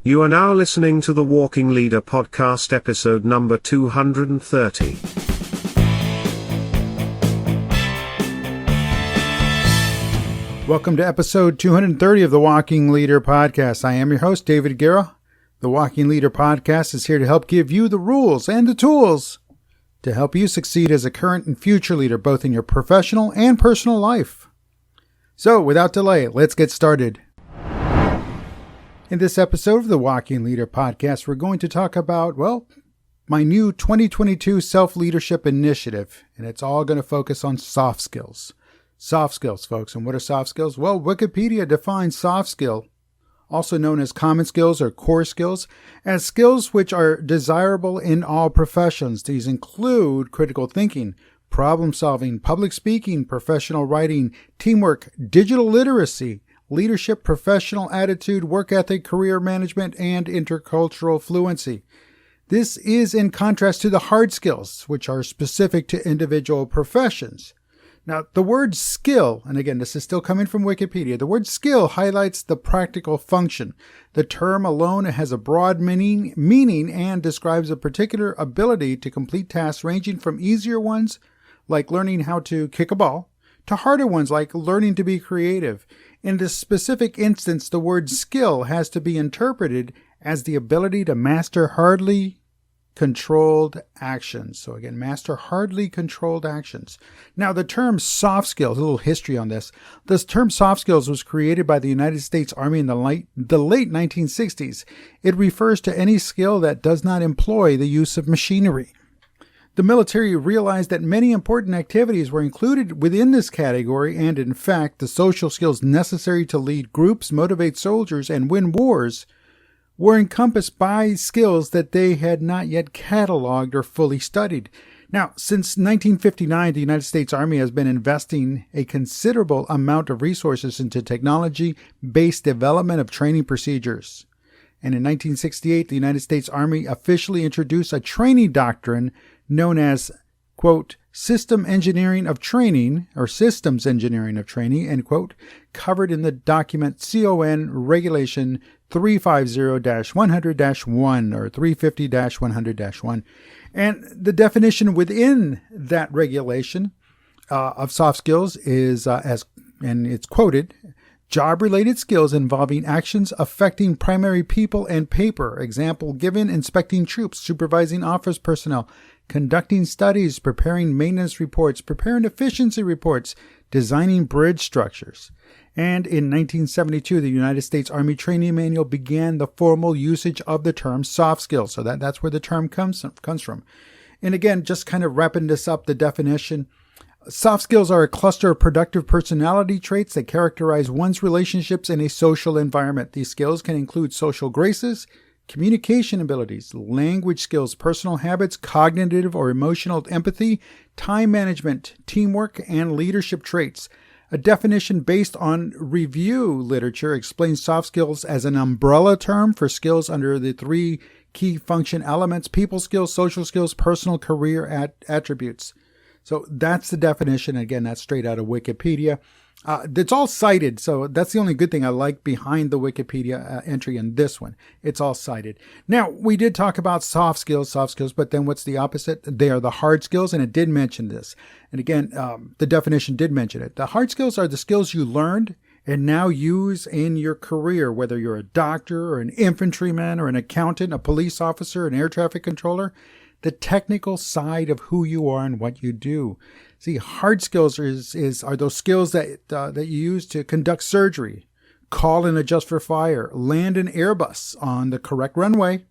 You are now listening to the Walking Leader podcast, episode number 230. Welcome to episode 230 of the Walking Leader podcast. I am your host, David Guerra. The Walking Leader podcast is here to help give you the rules and the tools to help you succeed as a current and future leader, both in your professional and personal life. So, without delay, let's get started. In this episode of the Walking Leader podcast, we're going to talk about, my new 2022 self-leadership initiative, and it's all going to focus on soft skills. Soft skills, folks. And what are soft skills? Well, Wikipedia defines soft skill, also known as common skills or core skills, as skills which are desirable in all professions. These include critical thinking, problem solving, public speaking, professional writing, teamwork, digital literacy, leadership, professional attitude, work ethic, career management, and intercultural fluency. This is in contrast to the hard skills, which are specific to individual professions. Now, the word skill, and again, this is still coming from Wikipedia, the word skill highlights the practical function. The term alone has a broad meaning and describes a particular ability to complete tasks ranging from easier ones, like learning how to kick a ball, to harder ones like learning to be creative. In this specific instance, the word skill has to be interpreted as the ability to master hardly controlled actions. So again, master hardly controlled actions. Now, the term soft skills, a little history on this. This term soft skills was created by the United States Army in the late 1960s. It refers to any skill that does not employ the use of machinery. The military realized that many important activities were included within this category, and in fact, the social skills necessary to lead groups, motivate soldiers, and win wars were encompassed by skills that they had not yet cataloged or fully studied. Now, since 1959, the United States Army has been investing a considerable amount of resources into technology-based development of training procedures. And in 1968, the United States Army officially introduced a training doctrine known as, quote, system engineering of training, or systems engineering of training, end quote, covered in the document CON Regulation 350-100-1 or 350-100-1. And the definition within that regulation of soft skills is, and it's quoted, job-related skills involving actions affecting primary people and paper. Example given: inspecting troops, supervising office personnel, conducting studies, preparing maintenance reports, preparing efficiency reports, designing bridge structures. And in 1972, the United States Army Training Manual began the formal usage of the term soft skills. So that's where the term comes from. And again, just kind of wrapping this up, the definition. Soft skills are a cluster of productive personality traits that characterize one's relationships in a social environment. These skills can include social graces, communication abilities, language skills, personal habits, cognitive or emotional empathy, time management, teamwork, and leadership traits. A definition based on review literature explains soft skills as an umbrella term for skills under the three key function elements: people skills, social skills, personal career attributes. So that's the definition. Again, that's straight out of Wikipedia. It's all cited, so that's the only good thing I like behind the Wikipedia entry in this one. It's all cited. Now, we did talk about soft skills, but then what's the opposite? They are the hard skills, and it did mention this. And again, the definition did mention it. The hard skills are the skills you learned and now use in your career, whether you're a doctor or an infantryman or an accountant, a police officer, an air traffic controller. The technical side of who you are and what you do. See, hard skills are those skills that you use to conduct surgery, call and adjust for fire, land an Airbus on the correct runway,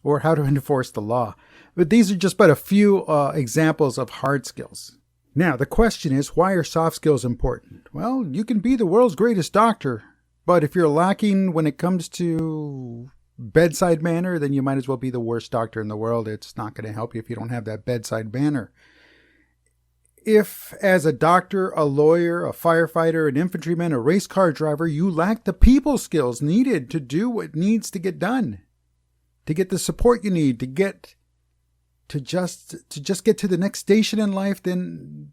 or how to enforce the law. But these are just but a few examples of hard skills. Now, the question is, why are soft skills important? Well, you can be the world's greatest doctor, but if you're lacking when it comes to bedside manner, then you might as well be the worst doctor in the world. It's not going to help you if you don't have that bedside manner. If, as a doctor, a lawyer, a firefighter, an infantryman, a race car driver, you lack the people skills needed to do what needs to get done, to get the support you need, to just get to the next station in life, then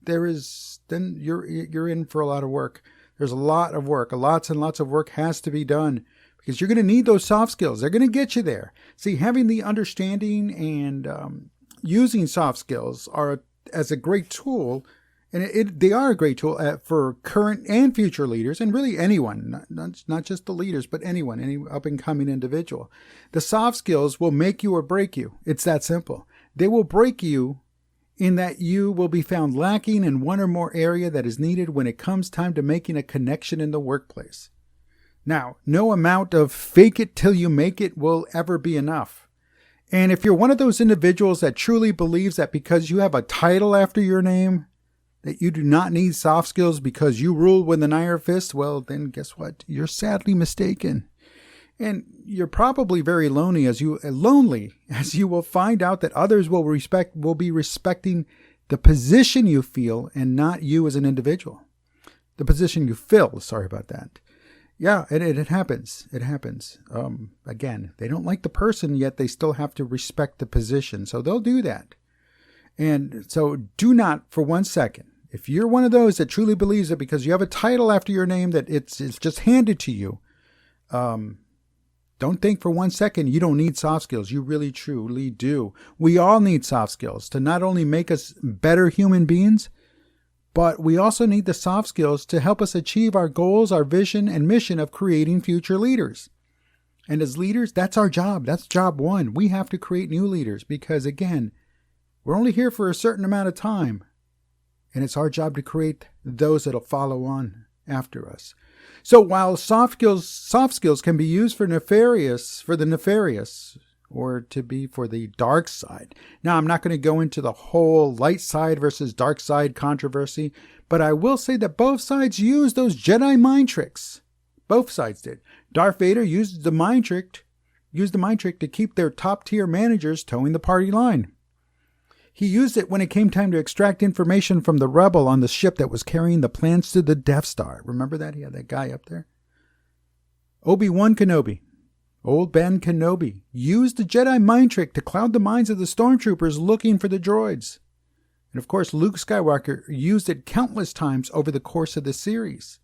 you're in for a lot of work. There's a lot of work. Lots and lots of work has to be done. because you're going to need those soft skills. They're going to get you there. See, having the understanding and using soft skills are as a great tool, and they are a great tool for current and future leaders, and really anyone, not just the leaders, but anyone, any up-and-coming individual. The soft skills will make you or break you. It's that simple. They will break you in that you will be found lacking in one or more area that is needed when it comes time to making a connection in the workplace. Now, no amount of fake it till you make it will ever be enough. And if you're one of those individuals that truly believes that because you have a title after your name, that you do not need soft skills because you rule with an iron fist, well, then guess what? You're sadly mistaken. And you're probably very lonely as you will find out that others will be respecting the position you feel and not you as an individual. The position you fill, sorry about that. Yeah, it happens. It happens. Again, they don't like the person, yet they still have to respect the position. So they'll do that. And so do not for 1 second, if you're one of those that truly believes that because you have a title after your name that it's just handed to you, don't think for 1 second you don't need soft skills. You really, truly do. We all need soft skills to not only make us better human beings, but we also need the soft skills to help us achieve our goals, our vision, and mission of creating future leaders. And as leaders, that's our job. That's job one. We have to create new leaders because, again, we're only here for a certain amount of time. And it's our job to create those that'll follow on after us. So while soft skills can be used for the nefarious, or to be for the dark side. Now, I'm not going to go into the whole light side versus dark side controversy, but I will say that both sides used those Jedi mind tricks. Both sides did. Darth Vader used the mind trick to keep their top-tier managers towing the party line. He used it when it came time to extract information from the rebel on the ship that was carrying the plans to the Death Star. Remember that? He had that guy up there. Obi-Wan Kenobi, old Ben Kenobi, used the Jedi mind trick to cloud the minds of the stormtroopers looking for the droids. And of course, Luke Skywalker used it countless times over the course of the series.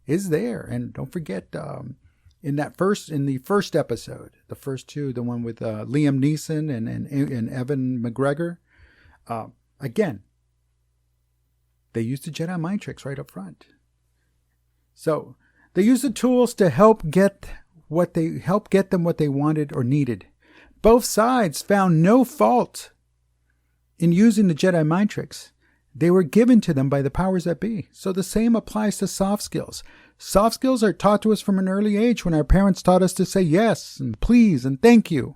It's there. And don't forget, in the first episode, the first two, the one with Liam Neeson and Evan McGregor, again, they used the Jedi mind tricks right up front. So they used the tools to help get them what they wanted or needed. Both sides found no fault in using the Jedi mind tricks. They were given to them by the powers that be. So the same applies to soft skills. Soft skills are taught to us from an early age when our parents taught us to say yes and please and thank you.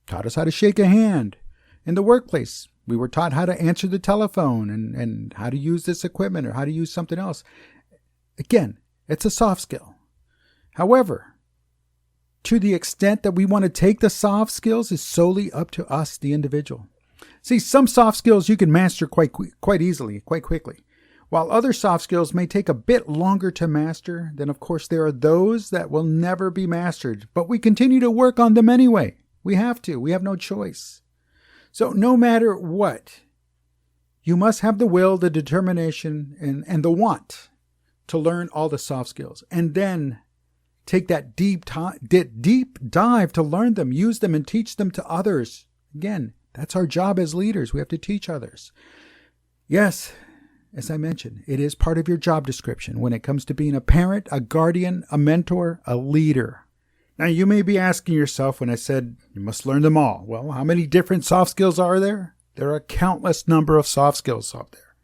Taught us how to shake a hand. In the workplace, we were taught how to answer the telephone and how to use this equipment or how to use something else. Again, it's a soft skill. However, to the extent that we want to take the soft skills is solely up to us, the individual. See, some soft skills you can master quite easily, quite quickly. While other soft skills may take a bit longer to master, then of course there are those that will never be mastered, but we continue to work on them anyway. We have to. We have no choice. So no matter what, you must have the will, the determination, and the want to learn all the soft skills. And then take that deep dive to learn them, use them, and teach them to others. Again, that's our job as leaders. We have to teach others. Yes, as I mentioned, it is part of your job description when it comes to being a parent, a guardian, a mentor, a leader. Now, you may be asking yourself when I said you must learn them all. Well, how many different soft skills are there? There are a countless number of soft skills out there.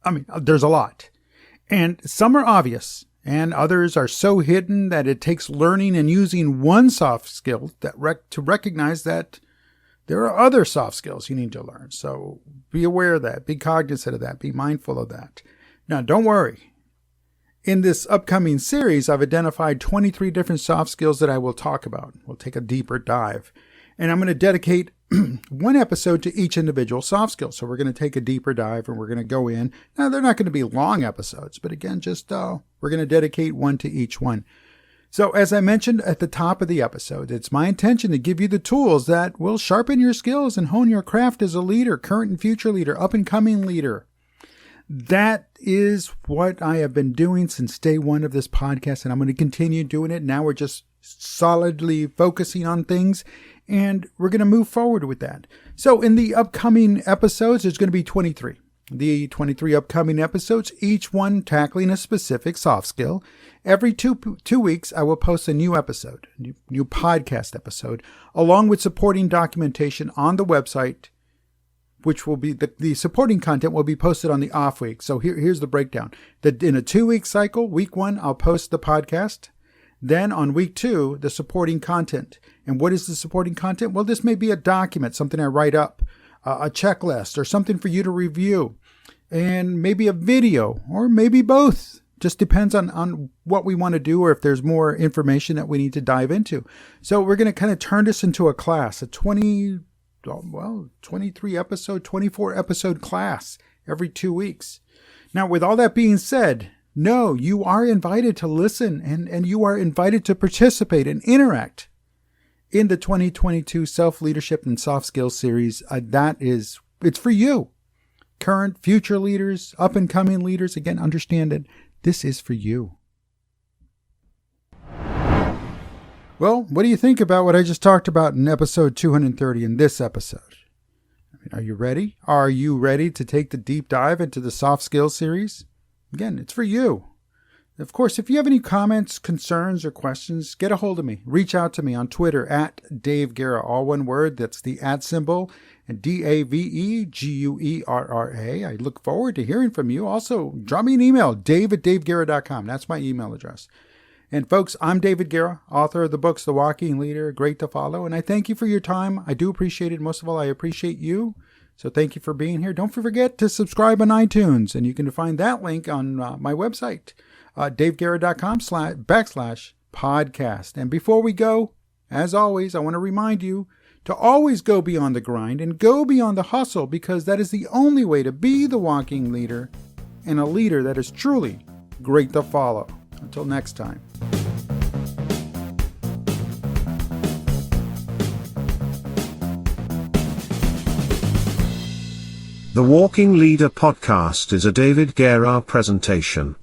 I mean, there's a lot. And some are obvious, and others are so hidden that it takes learning and using one soft skill to recognize that there are other soft skills you need to learn. So be aware of that. Be cognizant of that. Be mindful of that. Now, don't worry. In this upcoming series, I've identified 23 different soft skills that I will talk about. We'll take a deeper dive. And I'm going to dedicate one episode to each individual soft skill. So we're going to take a deeper dive and we're going to go in. Now, they're not going to be long episodes, but again, just we're going to dedicate one to each one. So as I mentioned at the top of the episode, it's my intention to give you the tools that will sharpen your skills and hone your craft as a leader, current and future leader, up-and-coming leader. That is what I have been doing since day one of this podcast, and I'm going to continue doing it. Now we're just solidly focusing on things, and we're going to move forward with that. So in the upcoming episodes, there's going to be 23. The 23 upcoming episodes, each one tackling a specific soft skill. Every two weeks, I will post a new episode, new podcast episode, along with supporting documentation on the website, which will be the supporting content will be posted on the off week. So here's the breakdown. In a 2-week cycle, week 1, I'll post the podcast. Then on week 2, the supporting content. And what is the supporting content? Well, this may be a document, something I write up, a checklist, or something for you to review, and maybe a video, or maybe both. Just depends on what we want to do, or if there's more information that we need to dive into. So we're going to kind of turn this into a class, a 23 episode, 24 episode class every 2 weeks. Now, with all that being said, no, you are invited to listen, and you are invited to participate and interact in the 2022 Self-Leadership and Soft Skills series. It's for you. Current, future leaders, up-and-coming leaders, again, understand that this is for you. Well, what do you think about what I just talked about in episode 230 in this episode? Are you ready? Are you ready to take the deep dive into the Soft Skills series? Again, it's for you. Of course, if you have any comments, concerns, or questions, get a hold of me. Reach out to me on Twitter at Dave Guerra, all one word. That's the @ symbol, and DAVEGUERRA. I look forward to hearing from you. Also, drop me an email, dave@daveguerra.com. That's my email address. And folks, I'm David Guerra, author of the books The Walking Leader, Great to Follow. And I thank you for your time. I do appreciate it. Most of all, I appreciate you. So thank you for being here. Don't forget to subscribe on iTunes. And you can find that link on my website, daveguerra.com/podcast. And before we go, as always, I want to remind you to always go beyond the grind and go beyond the hustle, because that is the only way to be the walking leader, and a leader that is truly great to follow. Until next time. The Walking Leader podcast is a David Guerra presentation.